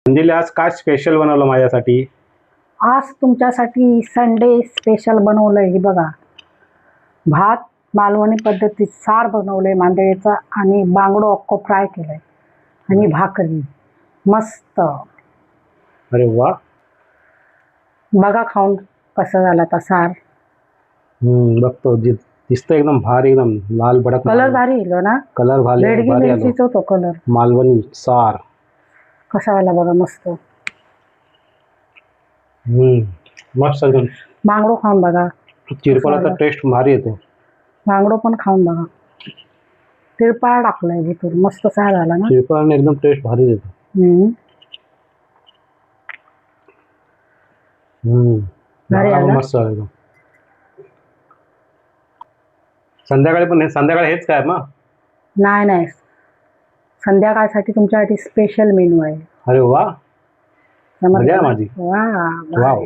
अंजली, आज काय स्पेशल बनवलं माझ्यासाठी? आज तुमच्यासाठी संडे स्पेशल बनवलंय. हे बघा, भात मालवणी पद्धतीत सार बनवलंय मांदेळीचा आणि बांगडो अक्को फ्राय केलंय आणि भाकरी मस्त. अरे वा. बघा खाऊन कसं झाला आता सार. बघतो. दिसतं एकदम भारी, एकदम लाल भडक. कलर भारी येलो ना. कलर भारी बेडगी भारी आलो. मिरचीचा तो कलर मालवणी सार. कसा वाला बघा, मस्त. मस्त एकदम. बांगडो खाऊन बघा. चिरपळाचा टेस्ट भारी येतो. बांगडो पण खाऊन बघा. तिरपाळ टाकलंय भीतून, मस्त सार झाला ना. चिरपळाने एकदम टेस्ट भारी येतो. भारी आला. मस्त झालं एकदम. संध्याकाळी हेच काय मग? नाही, संध्याकाळसाठी तुमच्यासाठी स्पेशल मेनू आहे. अरे वा, मजा आहे माझी. वा वाव.